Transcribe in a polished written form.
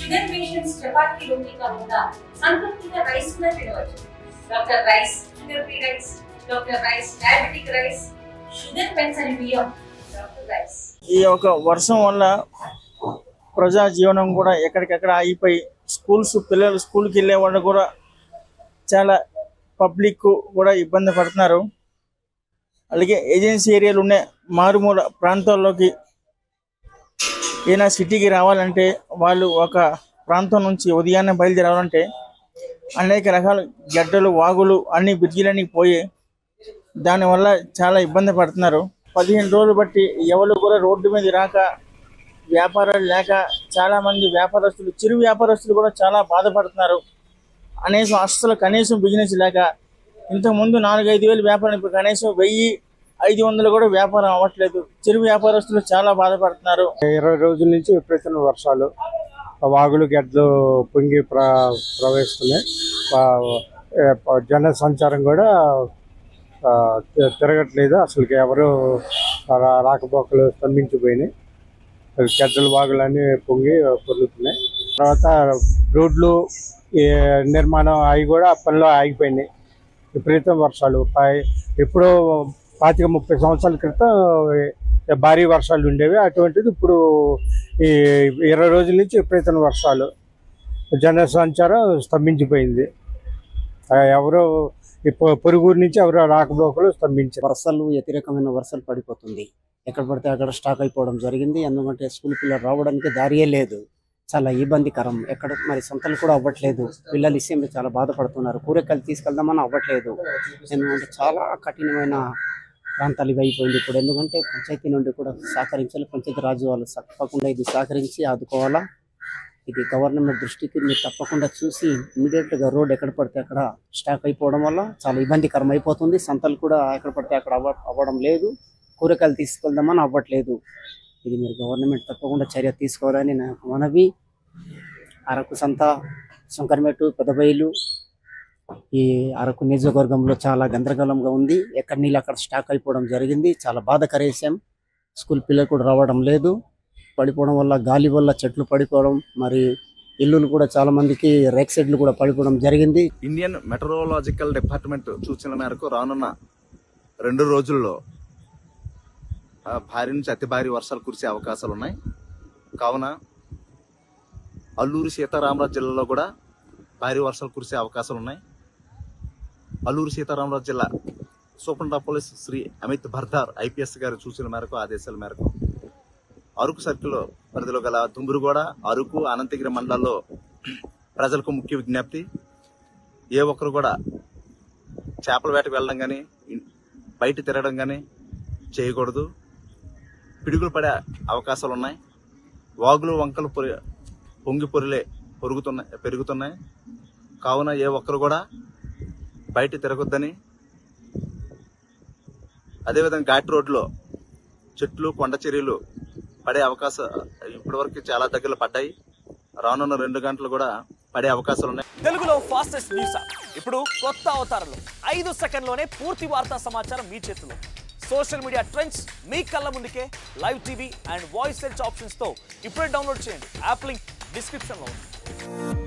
Sugar patients chapati రోటీ కాకుండా సంతృప్తిగా rice కూడా తినవచ్చు. Doctor rice, sugar free rice, doctor rice, diabetic rice, sugar పెన్సని బియ్యం, డాక్టర్ రైస్. ఈ ఒక వర్షం వల్ల ప్రజా జీవనం కూడా ఎక్కడికక్కడ ఆగిపోయి పిల్లలు స్కూల్కి వెళ్ళే వాళ్ళు కూడా చాలా పబ్లిక్ కూడా ఇబ్బంది పడుతున్నారు. అలాగే ఏజెన్సీ ఏరియాలు ఉన్న మారుమూల ప్రాంతాల్లోకి ఏదైనా సిటీకి రావాలంటే వాళ్ళు ఒక ప్రాంతం నుంచి ఉదయాన్నే బయలుదేరాలంటే అనేక రకాల గడ్డలు, వాగులు, అన్ని బ్రిడ్జిలన్నీ పోయి దానివల్ల చాలా ఇబ్బంది పడుతున్నారు. 15 రోజులు బట్టి ఎవరు కూడా రోడ్డు మీద రాక, వ్యాపారాలు లేక చాలామంది వ్యాపారస్తులు, చిరు వ్యాపారస్తులు కూడా చాలా బాధపడుతున్నారు. కనీసం బిజినెస్ లేక ఇంతకుముందు 4-5 వేలు వ్యాపారం, ఇప్పుడు కనీసం 1000-500 కూడా వ్యాపారం అవ్వట్లేదు. చిరు వ్యాపారస్తులు చాలా బాధపడుతున్నారు. 20 రోజుల నుంచి విపరీతమైన వర్షాలు, వాగులు గడ్డలు పొంగి ప్రవహిస్తున్నాయి. జన సంచారం కూడా తిరగట్లేదు. అసలు ఎవరు రాకపోకలు స్తంభించిపోయినాయి. గడ్డలు వాగులు అన్నీ పొంగి పొరుగుతున్నాయి. తర్వాత రోడ్లు నిర్మాణం అవి కూడా పనిలో ఆగిపోయినాయి. విపరీతం వర్షాలు. ఎప్పుడో 25-30 సంవత్సరాల క్రితం భారీ వర్షాలు ఉండేవి. అటువంటిది ఇప్పుడు ఈ 20 రోజుల నుంచి విపరీతమైన వర్షాలు, జన సంచారం స్తంభించిపోయింది. ఎవరో పొరుగురు నుంచి ఎవరో రాకపోకలు స్తంభించారు. వర్షాలు వ్యతిరేకమైన వర్షాలు పడిపోతుంది. ఎక్కడ పడితే అక్కడ స్టాక్ అయిపోవడం జరిగింది. ఎందుకంటే స్కూల్ పిల్లలు రావడానికి దారియే లేదు. చాలా ఇబ్బందికరం. ఎక్కడ మరి సంతలు కూడా అవ్వట్లేదు. పిల్లలు విషయంలో చాలా బాధపడుతున్నారు. కూరగాయలు తీసుకెళ్దామని అవ్వట్లేదు. ఎందుకంటే చాలా కఠినమైన ప్రాంతాలు ఇవి అయిపోయింది ఇప్పుడు. ఎందుకంటే పంచాయతీ నుండి కూడా సహకరించాలి. పంచాయతీ రాజు వాళ్ళు తప్పకుండా ఇది సహకరించి ఆదుకోవాలా. ఇది గవర్నమెంట్ దృష్టికి మీరు తప్పకుండా చూసి ఇమీడియట్గా రోడ్ ఎక్కడ పడితే అక్కడ స్టాక్ అయిపోవడం వల్ల చాలా ఇబ్బందికరం అయిపోతుంది. సంతలు కూడా ఎక్కడ పడితే అక్కడ అవ్వడం లేదు. కూరగాయలు తీసుకెళ్దామని అవ్వట్లేదు. ఇది మీరు గవర్నమెంట్ తప్పకుండా చర్య తీసుకోవాలని నాకు మనవి. అరకు సంత, శంకరమెట్టు, పెదబయలు, ఈ అరకు నియోజకవర్గంలో చాలా గందరగోళంగా ఉంది. ఎక్కడ నీళ్ళు అక్కడ స్టాక్ అయిపోవడం జరిగింది. చాలా బాధాకర విషయం. స్కూల్ పిల్లలు కూడా రావడం లేదు. పడిపోవడం వల్ల, గాలి వల్ల చెట్లు పడిపోవడం, మరి ఇల్లులు కూడా చాలా మందికి రేక్ షెడ్లు కూడా పడిపోవడం జరిగింది. ఇండియన్ మెటరలాజికల్ డిపార్ట్మెంట్ సూచనల మేరకు రానున్న 2 రోజుల్లో భారీ నుంచి అతి భారీ వర్షాలు కురిసే అవకాశాలు ఉన్నాయి. కావున అల్లూరు సీతారామరాజు జిల్లాలో కూడా భారీ వర్షాలు కురిసే అవకాశాలు ఉన్నాయి. అల్లూరు సీతారామరాజు జిల్లా superintendent of police Shri Amit Bardar IPS గారి సూచనల మేరకు, ఆదేశాల మేరకు అరకు సర్కిల్ పరిధిలో గల దుంబురుగూడ, అరకు, అనంతగిరి మండలాల్లో ప్రజలకు ముఖ్య విజ్ఞప్తి. ఏ ఒక్కరు కూడా చేపల వేటకు వెళ్ళడం కానీ, బయట తిరగడం కానీ చేయకూడదు. పిడుగులు పడే అవకాశాలు ఉన్నాయి. వాగులు, వంకలు పొంగి పెరుగుతున్నాయి. కావున ఏ ఒక్కరు కూడా బయట తిరగొద్దని. అదేవిధంగా ఘాట్ రోడ్లో చెట్లు, కొండ చర్యలు పడే అవకాశం ఇప్పటివరకు చాలా దగ్గరలో పడ్డాయి. రానున్న 2 గంటలు కూడా పడే అవకాశాలు ఉన్నాయి. తెలుగులో ఫాస్టెస్ట్ న్యూస్ ఇప్పుడు కొత్త అవతారంలో 5 సెకండ్లోనే పూర్తి వార్తా సమాచారం మీ చేతిలో. సోషల్ మీడియా ట్రెండ్స్ మీ కళ్ళ ముందుకే live TV and voice search options తో ఇప్పుడే డౌన్లోడ్ చేయండి. యాప్ లింక్ డిస్క్రిప్షన్ లో ఉంది.